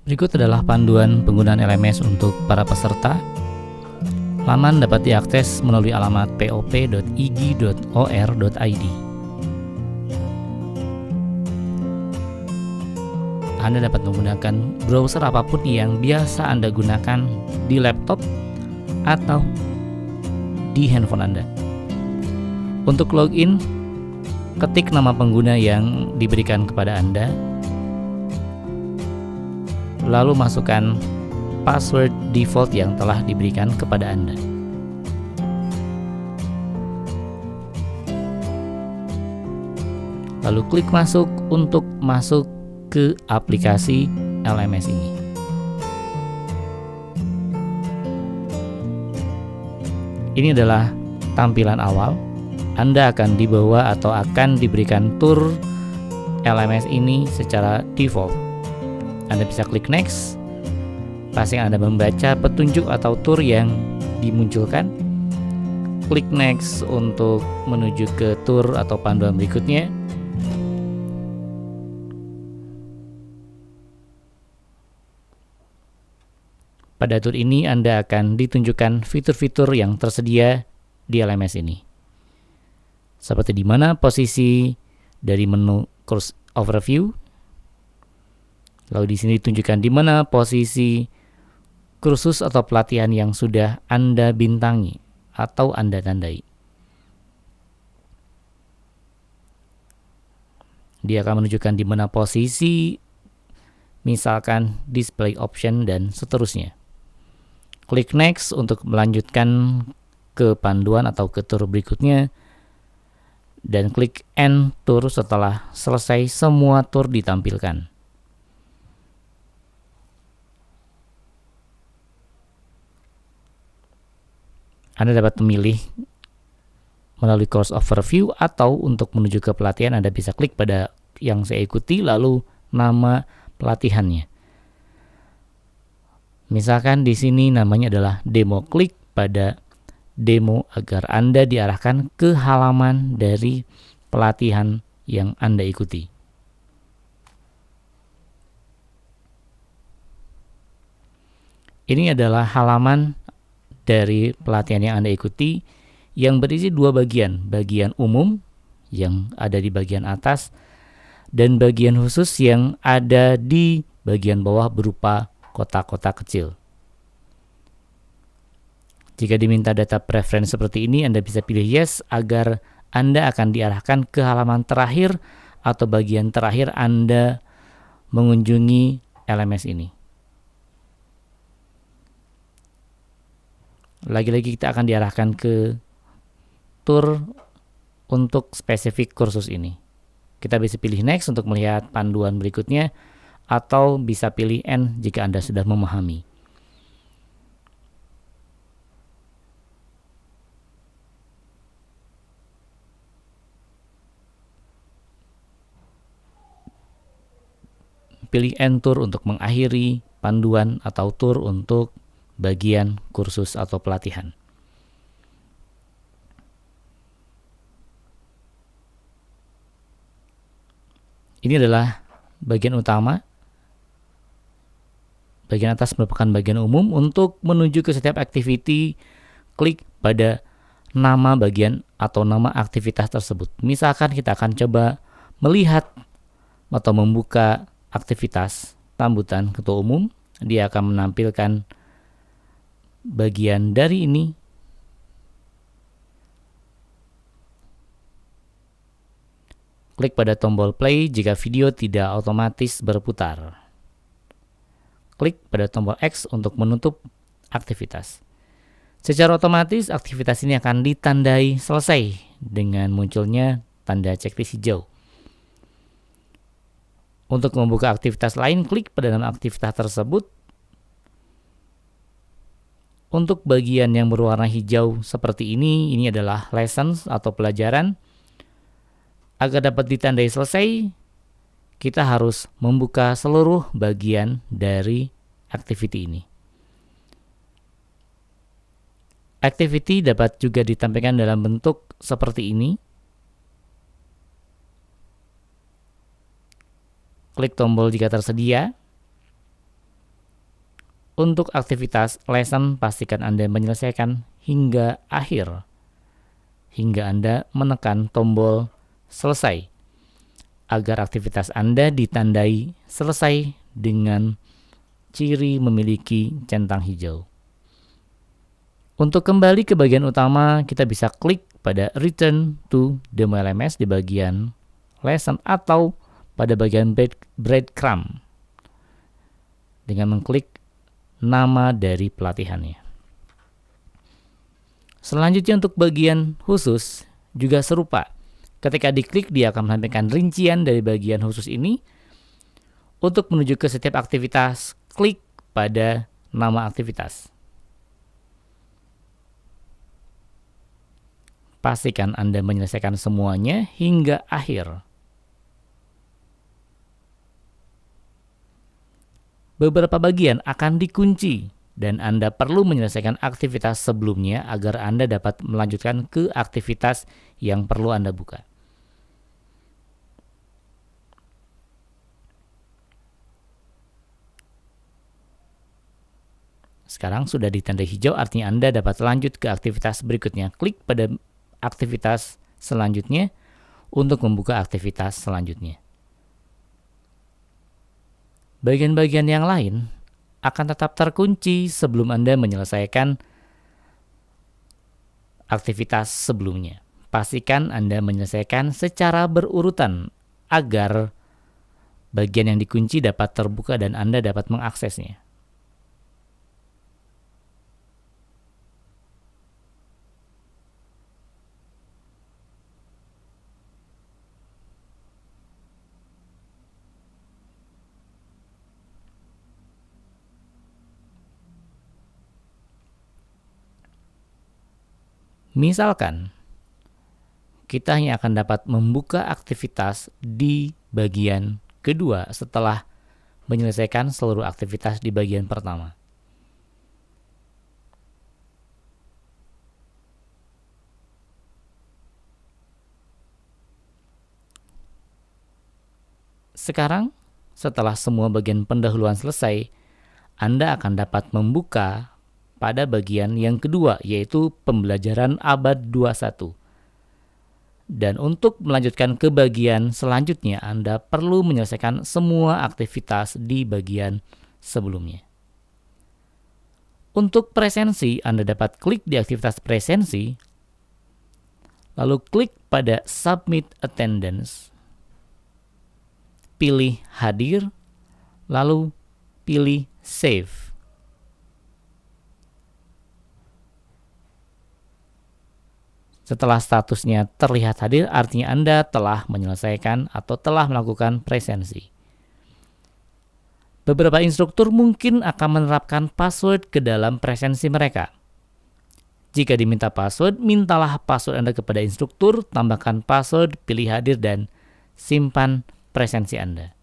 Berikut adalah panduan penggunaan LMS untuk para peserta. Laman dapat diakses melalui alamat pop.ig.or.id. Anda dapat menggunakan browser apapun yang biasa Anda gunakan di laptop atau di handphone Anda. Untuk login, ketik nama pengguna yang diberikan kepada Anda, lalu masukkan password default yang telah diberikan kepada Anda. Lalu klik masuk untuk masuk ke aplikasi LMS ini. Ini adalah tampilan awal. Anda akan dibawa atau akan diberikan tour LMS ini secara default. Anda bisa klik next. Pasti Anda membaca petunjuk atau tour yang dimunculkan. Klik next untuk menuju ke tour atau panduan berikutnya. Pada tour ini Anda akan ditunjukkan fitur-fitur yang tersedia di LMS ini. Seperti di mana posisi dari menu course overview. Lalu di sini ditunjukkan di mana posisi kursus atau pelatihan yang sudah Anda bintangi atau Anda tandai. Dia akan menunjukkan di mana posisi, misalkan display option dan seterusnya. Klik next untuk melanjutkan ke panduan atau ke tour berikutnya, dan klik end tour setelah selesai semua tour ditampilkan. Anda dapat memilih melalui course overview atau untuk menuju ke pelatihan Anda bisa klik pada yang saya ikuti lalu nama pelatihannya. Misalkan di sini namanya adalah demo, klik pada demo agar Anda diarahkan ke halaman dari pelatihan yang Anda ikuti. Ini adalah halaman dari pelatihan yang Anda ikuti yang berisi dua bagian, bagian umum yang ada di bagian atas dan bagian khusus yang ada di bagian bawah berupa kotak-kotak kecil. Jika diminta data preference seperti ini, Anda bisa pilih yes agar Anda akan diarahkan ke halaman terakhir atau bagian terakhir Anda mengunjungi LMS ini. Lagi-lagi kita akan diarahkan ke tour untuk spesifik kursus ini. Kita bisa pilih next untuk melihat panduan berikutnya atau bisa pilih end jika Anda sudah memahami. Pilih end tour untuk mengakhiri panduan atau tour untuk bagian kursus atau pelatihan. Ini adalah bagian utama. Bagian atas merupakan bagian umum. Untuk menuju ke setiap activity, klik pada nama bagian atau nama aktivitas tersebut. Misalkan kita akan coba melihat atau membuka aktivitas sambutan ketua umum. Dia akan menampilkan bagian dari ini. Klik pada tombol play jika video tidak otomatis berputar. Klik pada tombol X untuk menutup aktivitas. Secara otomatis aktivitas ini akan ditandai selesai dengan munculnya tanda checklist hijau. Untuk membuka aktivitas lain, klik pada nama aktivitas tersebut. Untuk bagian yang berwarna hijau seperti ini adalah lessons atau pelajaran. Agar dapat ditandai selesai, kita harus membuka seluruh bagian dari activity ini. Activity dapat juga ditampilkan dalam bentuk seperti ini. Klik tombol jika tersedia. Untuk aktivitas lesson, pastikan Anda menyelesaikan hingga akhir, hingga Anda menekan tombol selesai, agar aktivitas Anda ditandai selesai dengan ciri memiliki centang hijau. Untuk kembali ke bagian utama, kita bisa klik pada Return to Demo LMS di bagian lesson atau pada bagian breadcrumb dengan mengklik nama dari pelatihannya. Selanjutnya untuk bagian khusus juga serupa. Ketika diklik, dia akan menampilkan rincian dari bagian khusus ini. Untuk menuju ke setiap aktivitas, klik pada nama aktivitas. Pastikan Anda menyelesaikan semuanya hingga akhir. Beberapa bagian akan dikunci dan Anda perlu menyelesaikan aktivitas sebelumnya agar Anda dapat melanjutkan ke aktivitas yang perlu Anda buka. Sekarang sudah ditandai hijau, artinya Anda dapat lanjut ke aktivitas berikutnya. Klik pada aktivitas selanjutnya untuk membuka aktivitas selanjutnya. Bagian-bagian yang lain akan tetap terkunci sebelum Anda menyelesaikan aktivitas sebelumnya. Pastikan Anda menyelesaikan secara berurutan agar bagian yang dikunci dapat terbuka dan Anda dapat mengaksesnya. Misalkan, kita hanya akan dapat membuka aktivitas di bagian kedua setelah menyelesaikan seluruh aktivitas di bagian pertama. Sekarang, setelah semua bagian pendahuluan selesai, Anda akan dapat membuka pada bagian yang kedua, yaitu pembelajaran abad 21. Dan untuk melanjutkan ke bagian selanjutnya, Anda perlu menyelesaikan semua aktivitas di bagian sebelumnya. Untuk presensi, Anda dapat klik di aktivitas presensi, lalu klik pada Submit Attendance, pilih hadir, lalu pilih Save. Setelah statusnya terlihat hadir, artinya Anda telah menyelesaikan atau telah melakukan presensi. Beberapa instruktur mungkin akan menerapkan password ke dalam presensi mereka. Jika diminta password, mintalah password Anda kepada instruktur, tambahkan password, pilih hadir, dan simpan presensi Anda.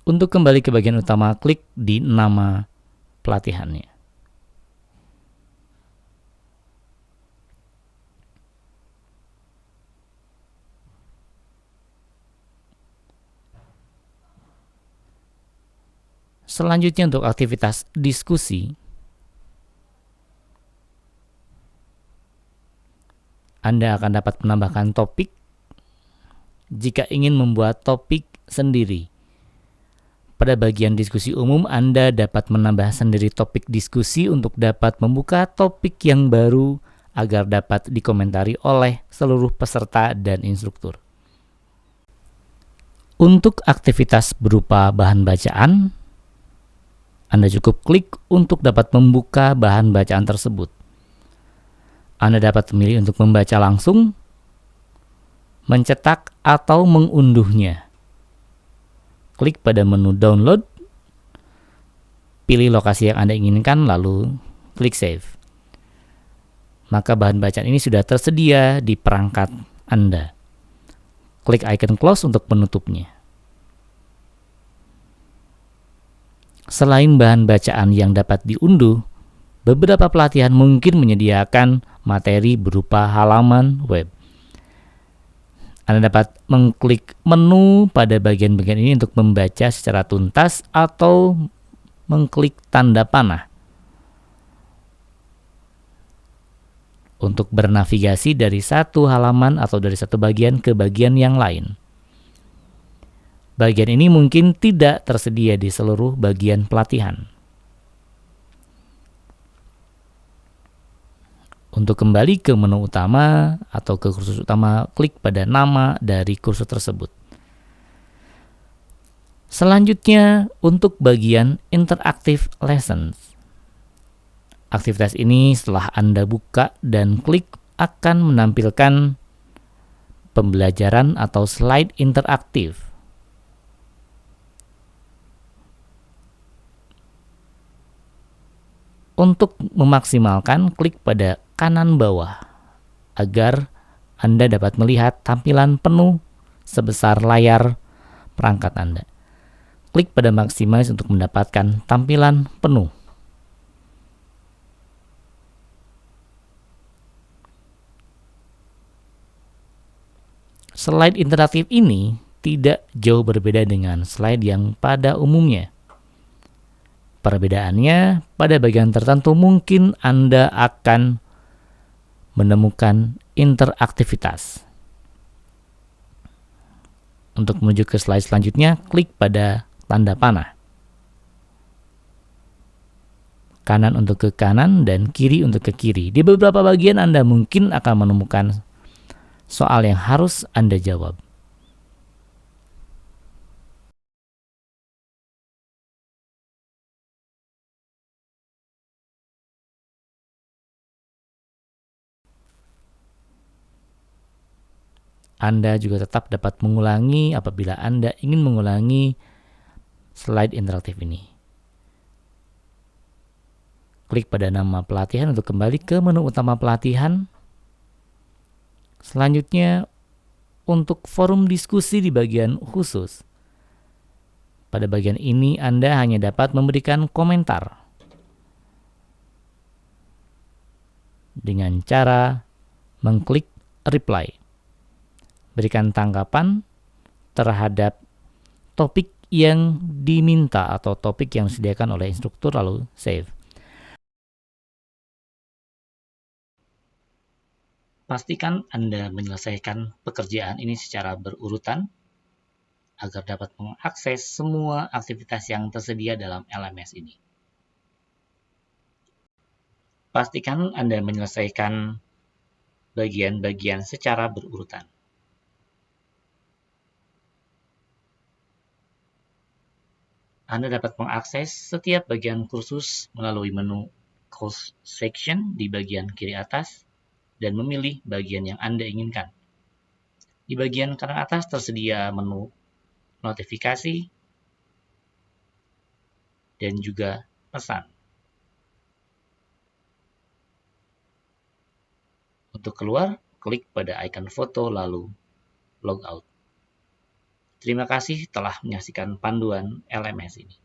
Untuk kembali ke bagian utama, klik di nama pelatihannya. Selanjutnya untuk aktivitas diskusi, Anda akan dapat menambahkan topik jika ingin membuat topik sendiri. Pada bagian diskusi umum, Anda dapat menambah sendiri topik diskusi untuk dapat membuka topik yang baru agar dapat dikomentari oleh seluruh peserta dan instruktur. Untuk aktivitas berupa bahan bacaan, Anda cukup klik untuk dapat membuka bahan bacaan tersebut. Anda dapat memilih untuk membaca langsung, mencetak atau mengunduhnya. Klik pada menu download, pilih lokasi yang Anda inginkan, lalu klik save. Maka bahan bacaan ini sudah tersedia di perangkat Anda. Klik icon close untuk menutupnya. Selain bahan bacaan yang dapat diunduh, beberapa pelatihan mungkin menyediakan materi berupa halaman web. Anda dapat mengklik menu pada bagian-bagian ini untuk membaca secara tuntas atau mengklik tanda panah untuk bernavigasi dari satu halaman atau dari satu bagian ke bagian yang lain. Bagian ini mungkin tidak tersedia di seluruh bagian pelatihan. Untuk kembali ke menu utama atau ke kursus utama, klik pada nama dari kursus tersebut. Selanjutnya, untuk bagian interactive lessons. Aktivitas ini setelah Anda buka dan klik akan menampilkan pembelajaran atau slide interaktif. Untuk memaksimalkan, klik pada kanan bawah agar Anda dapat melihat tampilan penuh sebesar layar perangkat Anda. Klik pada maximize untuk mendapatkan tampilan penuh. Slide interaktif ini tidak jauh berbeda dengan slide yang pada umumnya. Perbedaannya, pada bagian tertentu mungkin Anda akan menemukan interaktivitas. Untuk menuju ke slide selanjutnya, klik pada tanda panah. Kanan untuk ke kanan dan kiri untuk ke kiri. Di beberapa bagian Anda mungkin akan menemukan soal yang harus Anda jawab. Anda juga tetap dapat mengulangi apabila Anda ingin mengulangi slide interaktif ini. Klik pada nama pelatihan untuk kembali ke menu utama pelatihan. Selanjutnya, untuk forum diskusi di bagian khusus. Pada bagian ini Anda hanya dapat memberikan komentar dengan cara mengklik reply. Berikan tanggapan terhadap topik yang diminta atau topik yang disediakan oleh instruktur, lalu save. Pastikan Anda menyelesaikan pekerjaan ini secara berurutan agar dapat mengakses semua aktivitas yang tersedia dalam LMS ini. Pastikan Anda menyelesaikan bagian-bagian secara berurutan. Anda dapat mengakses setiap bagian kursus melalui menu Course Section di bagian kiri atas dan memilih bagian yang Anda inginkan. Di bagian kanan atas tersedia menu notifikasi dan juga pesan. Untuk keluar, klik pada icon foto lalu logout. Terima kasih telah menyaksikan panduan LMS ini.